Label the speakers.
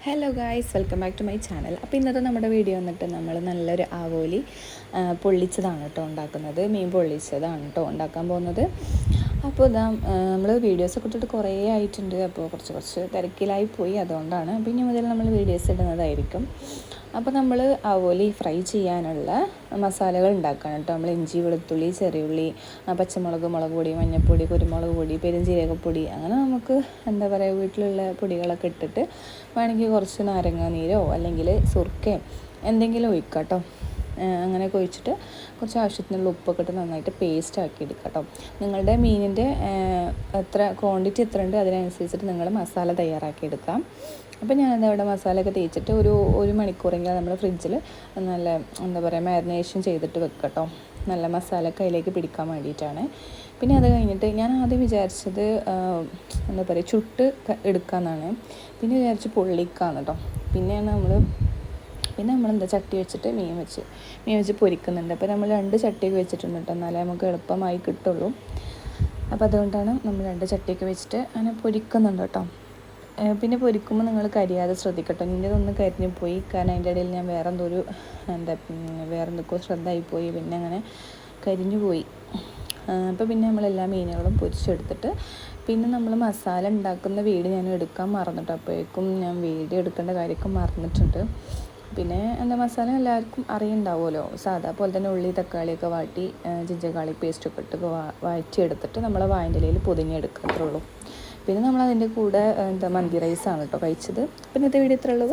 Speaker 1: Hello guys, welcome back to my channel. അപ്പോൾ ഇന്നത്തെ നമ്മുടെ വീഡിയോ വന്നിട്ട് നമ്മൾ നല്ലൊരു ആവോലി പൊള്ളിച്ചതാണ് കേട്ടോ ഉണ്ടാക്കുന്നത്. മീൻ പൊള്ളിച്ചതാണ് കേട്ടോ ഉണ്ടാക്കാൻ പോകുന്നത്. അപ്പോൾ ഇതാ നമ്മൾ വീഡിയോസൊക്കെ ഇട്ടിട്ട് കുറേ ആയിട്ടുണ്ട്. അപ്പോൾ കുറച്ച് തിരക്കിലായി പോയി, അതുകൊണ്ടാണ്. അപ്പോൾ ഇനി മുതൽ നമ്മൾ വീഡിയോസ് ഇടുന്നതായിരിക്കും. അപ്പോൾ നമ്മൾ ആവോലി ഫ്രൈ ചെയ്യാനുള്ള മസാലകൾ ഉണ്ടാക്കണം കേട്ടോ. നമ്മൾ ഇഞ്ചി, വെളുത്തുള്ളി, ചെറിയുള്ളി, പച്ചമുളക്, മുളക് പൊടി, മഞ്ഞൾപ്പൊടി, കുരുമുളക് പൊടി, പെരുംജീരകപ്പൊടി, അങ്ങനെ നമുക്ക് എന്താ പറയുക വീട്ടിലുള്ള പൊടികളൊക്കെ ഇട്ടിട്ട് വേണമെങ്കിൽ കുറച്ച് നാരങ്ങ നീരോ അല്ലെങ്കിൽ സുർക്കയോ എന്തെങ്കിലും ഒഴിക്കാം കേട്ടോ. അങ്ങനെയൊക്കെ ഒഴിച്ചിട്ട് കുറച്ച് ആവശ്യത്തിനുള്ള ഉപ്പൊക്കെ ഇട്ട് നന്നായിട്ട് പേസ്റ്റ് ആക്കി എടുക്കാം കേട്ടോ. നിങ്ങളുടെ മീനിൻ്റെ എത്ര ക്വാണ്ടിറ്റി എത്ര ഉണ്ട് അതിനനുസരിച്ചിട്ട് നിങ്ങൾ മസാല തയ്യാറാക്കി എടുക്കാം. അപ്പോൾ ഞാനത് അവിടെ മസാലയൊക്കെ തേച്ചിട്ട് ഒരു മണിക്കൂറെങ്കിലും നമ്മൾ ഫ്രിഡ്ജിൽ നല്ല എന്താ പറയുക മാരിനേഷൻ ചെയ്തിട്ട് വെക്കാം കേട്ടോ. നല്ല മസാലയൊക്കെ അതിലേക്ക് പിടിക്കാൻ വേണ്ടിയിട്ടാണ്. പിന്നെ അത് കഴിഞ്ഞിട്ട് ഞാൻ ആദ്യം വിചാരിച്ചത് എന്താ പറയുക ചുട്ട് എടുക്കാമെന്നാണ്. പിന്നെ വിചാരിച്ച് പൊള്ളിക്കാമെന്ന് കേട്ടോ. പിന്നെ നമ്മളെന്താ ചട്ടി വെച്ചിട്ട് മീൻ വെച്ച് പൊരിക്കുന്നുണ്ട്. അപ്പോൾ നമ്മൾ 2 ചട്ടിയൊക്കെ വെച്ചിട്ടുണ്ട് കേട്ടോ, എന്നാലേ നമുക്ക് എളുപ്പമായി കിട്ടുള്ളൂ. അപ്പോൾ അതുകൊണ്ടാണ് നമ്മൾ 2 ചട്ടിയൊക്കെ വെച്ചിട്ട് അങ്ങനെ പൊരിക്കുന്നുണ്ട് കേട്ടോ. പിന്നെ പൊരിക്കുമ്പോൾ നിങ്ങൾ കരിയാതെ ശ്രദ്ധിക്കട്ടോ. ഇതൊന്ന് കരിഞ്ഞു പോയി, കാരണം അതിൻ്റെ ഇടയിൽ ഞാൻ വേറെ എന്തൊക്കെയോ ശ്രദ്ധയായിപ്പോയി, പിന്നെ അങ്ങനെ കരിഞ്ഞു പോയി. അപ്പോൾ പിന്നെ നമ്മളെല്ലാ മീനുകളും പൊരിച്ചെടുത്തിട്ട് പിന്നെ നമ്മൾ മസാല ഉണ്ടാക്കുന്ന വീഡിയോ ഞാൻ എടുക്കാൻ മറന്നിട്ട്, അപ്പോഴേക്കും ഞാൻ വീഡിയോ എടുക്കേണ്ട കാര്യമൊക്കെ മറന്നിട്ടുണ്ട്. പിന്നെ മസാല എല്ലാവർക്കും അറിയുണ്ടാവുമല്ലോ, സാധാ പോലെ തന്നെ ഉള്ളി തക്കാളിയൊക്കെ വാട്ടി ജിഞ്ചർ ഗാർലിക് പേസ്റ്റൊക്കെ ഇട്ട് വഴറ്റിയെടുത്തിട്ട് നമ്മൾ വാഴൻ്റെ ഇലയിൽ പൊതിഞ്ഞെടുക്കത്തുള്ളൂ. പിന്നെ നമ്മളതിൻ്റെ കൂടെ മന്തി റൈസാണ് കേട്ടോ കഴിച്ചത്. പിന്നെ ഇന്നത്തെ വീഡിയോ ഇത്രയുള്ളൂ.